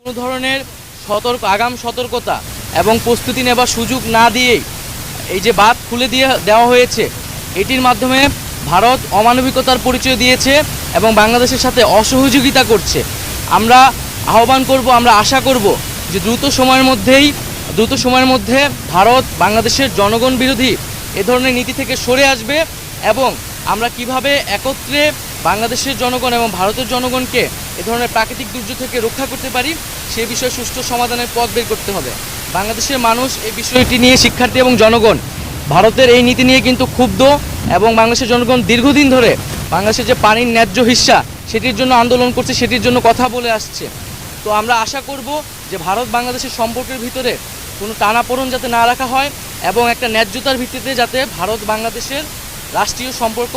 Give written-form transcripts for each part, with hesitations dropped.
কোনো ধরনের আগাম সতর্কতা এবং প্রস্তুতি নেবার সুযোগ না দিয়েই এই যে বাঁধ খুলে দেওয়া হয়েছে, এটির মাধ্যমে ভারত অমানবিকতার পরিচয় দিয়েছে এবং বাংলাদেশের সাথে অসহযোগিতা করছে। আমরা আহ্বান করব, আমরা আশা করব যে দ্রুত সময়ের মধ্যে ভারত বাংলাদেশের জনগণ বিরোধী এ ধরনের নীতি থেকে সরে আসবে এবং আমরা কিভাবে একত্রে বাংলাদেশের জনগণ এবং ভারতের জনগণকে এ ধরনের প্রাকৃতিক দুর্যোগ থেকে রক্ষা করতে পারি সে বিষয়ে সুষ্ঠু সমাধানের পথ বের করতে হবে। বাংলাদেশের মানুষ এই বিষয়টি নিয়ে, শিক্ষার্থী এবং জনগণ ভারতের এই নীতি নিয়ে কিন্তু ক্ষুব্ধ এবং বাংলাদেশের জনগণ দীর্ঘদিন ধরে বাংলাদেশের যে পানির ন্যায্য হিস্সা সেটির জন্য আন্দোলন করছে, সেটির জন্য কথা বলে আসছে। তো আমরা আশা করব যে ভারত বাংলাদেশের সম্পর্কের ভিতরে কোনো টানাপোড়েন যাতে না রাখা হয় এবং একটা ন্যায্যতার ভিত্তিতে যাতে ভারত বাংলাদেশের রাষ্ট্রীয় সম্পর্ক।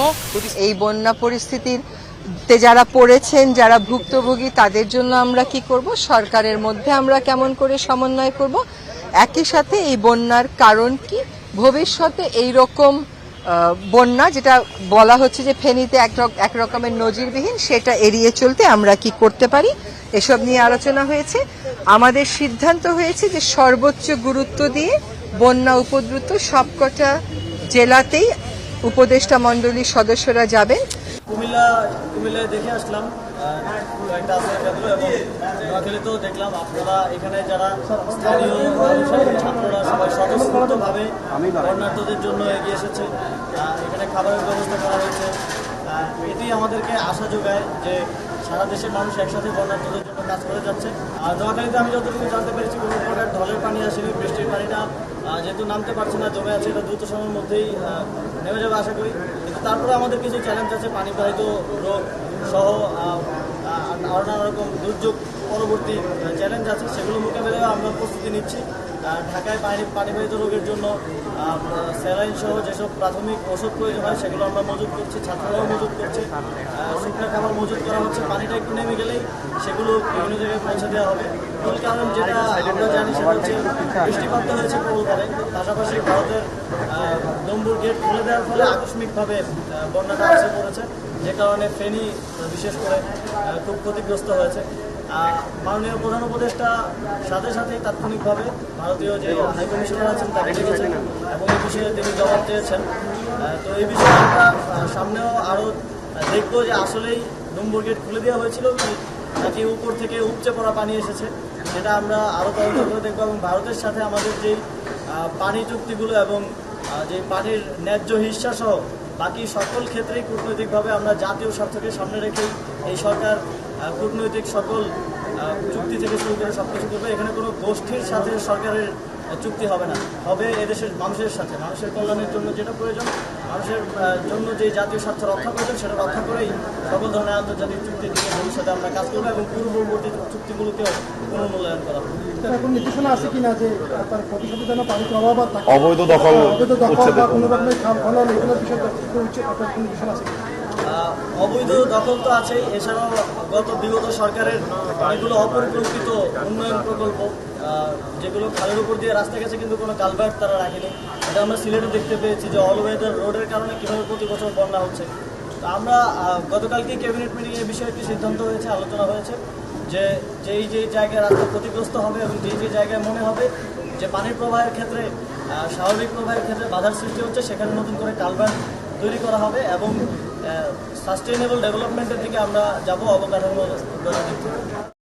এই বন্যা পরিস্থিতিতে যারা পড়েছেন, যারা ভুক্তভোগী, তাদের জন্য আমরা কি করব, সরকারের মধ্যে আমরা কেমন করে সমন্বয় করব, একই সাথে এই বন্যার কারণ কি, ভবিষ্যতে এই রকম বন্যা যেটা বলা হচ্ছে যে ফেনীতে এক রকমের নজিরবিহীন, সেটা এড়িয়ে চলতে আমরা কি করতে পারি, এসব নিয়ে আলোচনা হয়েছে। আমাদের সিদ্ধান্ত হয়েছে যে সর্বোচ্চ গুরুত্ব দিয়ে বন্যা উপদ্রুত সবকটা জেলাতেই উপদেষ্টা মণ্ডলীর সদস্যরা যাবেন। কুমিল্লায় দেখে আসলাম একটা এবং নোয়াখালীতেও দেখলাম। আপনারা এখানে যারা স্থানীয় ছাত্ররা সবাই স্বতঃস্ফূর্তভাবে বন্যার্থদের জন্য এগিয়ে এসেছে, এখানে খাবারের ব্যবস্থা করা হয়েছে। এটি আমাদেরকে আশা যোগায় যে সারা দেশের মানুষ একসাথে বন্যার্থদের জন্য কাজ করে যাচ্ছে। আর নোয়াখালীতে আমি যতটুকু জানতে পেরেছি কোনো প্রকার ঢলের পানি আসেনি, বৃষ্টির পানিটা যেহেতু নামতে পারছে না, জমে আছে, এটা দ্রুত সময়ের মধ্যেই নেমে যাবে আশা করি। কিন্তু তারপরে আমাদের কিছু চ্যালেঞ্জ আছে, পানিবাহিত রোগ সহ নানা রকম দুর্যোগ পরবর্তী চ্যালেঞ্জ আছে, সেগুলো মোকাবেলায় আমরা প্রস্তুতি নিচ্ছি। ঢাকায় পানিবাহিত রোগের জন্য স্যালাইন সহ যেসব প্রাথমিক ওষুধ প্রয়োজন হয় সেগুলো আমরা মজুত করছি, ছাত্ররাও মজুত করছে, শুকনো খাবার মজুত করা হচ্ছে। পানিটা একটু নেমে গেলেই সেগুলো বিভিন্ন জায়গায় পৌঁছে দেওয়া হবে। মূল কারণ যেটা আমরা জানি সেটা হচ্ছে বৃষ্টিপাত হয়েছে প্রবলভাবে, পাশাপাশি ভারতের নম্বর গেট খুলে দেওয়ার ফলে আকস্মিকভাবে বন্যাটা এসে পড়েছে, যে কারণে ফেনী বিশেষ করে খুব ক্ষতিগ্রস্ত হয়েছে। মাননীয় প্রধান উপদেষ্টা সাথে সাথেই তাৎক্ষণিকভাবে ভারতীয় যে হাইকমিশনার আছেন তাকে ডেকেছেন এবং এই বিষয়ে তিনি জবাব দিয়েছেন। তো এই বিষয়ে আমরা সামনেও আরও দেখব যে আসলেই নম্বর গেট খুলে দেওয়া হয়েছিল নাকি উপর থেকে উপচে পড়া পানি এসেছে, সেটা আমরা আরও তদন্ত করে দেখব। এবং ভারতের সাথে আমাদের যেই পানি চুক্তিগুলো এবং যে পানির ন্যায্য হিস্সা সহ বাকি সকল ক্ষেত্রেই কূটনৈতিকভাবে আমরা জাতীয় স্বার্থকে সামনে রেখেই এই সরকার কূটনৈতিক সকল চুক্তি থেকে শুরু করে সব কিছু করবে। এখানে কোনো গোষ্ঠীর সাথে সরকারের চুক্তি হবে না, হবে এদেশের মানুষের সাথে। মানুষের কল্যাণের জন্য যেটা প্রয়োজন, মানুষের জন্য যে জাতীয় স্বার্থ রক্ষা প্রয়োজন, সেটা রক্ষা করেই সকল ধরনের আন্তর্জাতিক চুক্তির দিকে ভবিষ্যতে আমরা কাজ করবো এবং পূর্ববর্তী চুক্তিগুলোকেও পুনর্মূল্যায়ন করা হবে। এখন নির্দেশনা আছে কিনা যে তার প্রতিশোধের জন্য পানি প্রবাহ বা অবৈধ দখল বা কোনো রকমের খাল খনন, এগুলোর বিষয়ে আপনার কোনো নির্দেশনা আছে? অবৈধ দখল তো আছেই, এছাড়াও বিগত সরকারের অনেকগুলো অপরিকল্পিত উন্নয়ন প্রকল্প যেগুলো খালের উপর দিয়ে রাস্তা গেছে কিন্তু কোনো কালভার্ট তারা রাখেনি। এটা আমরা সিলেটে দেখতে পেয়েছি যে অল ওয়েদার রোডের কারণে কীভাবে প্রতি বছর বন্যা হচ্ছে। তো আমরা গতকালকে ক্যাবিনেট মিটিংয়ে এই বিষয়ে একটি সিদ্ধান্ত হয়েছে, আলোচনা হয়েছে যে যেই জায়গায় রাস্তা ক্ষতিগ্রস্ত হবে এবং যে জায়গায় মনে হবে যে পানির প্রবাহের ক্ষেত্রে স্বাভাবিক প্রবাহের ক্ষেত্রে বাধার সৃষ্টি হচ্ছে, সেখানে নতুন করে কালভার্ট তৈরি করা হবে এবং সাস্টেইনেবল ডেভেলপমেন্টের দিকে আমরা যাব অবকাঠামো গড়ে তুলতে।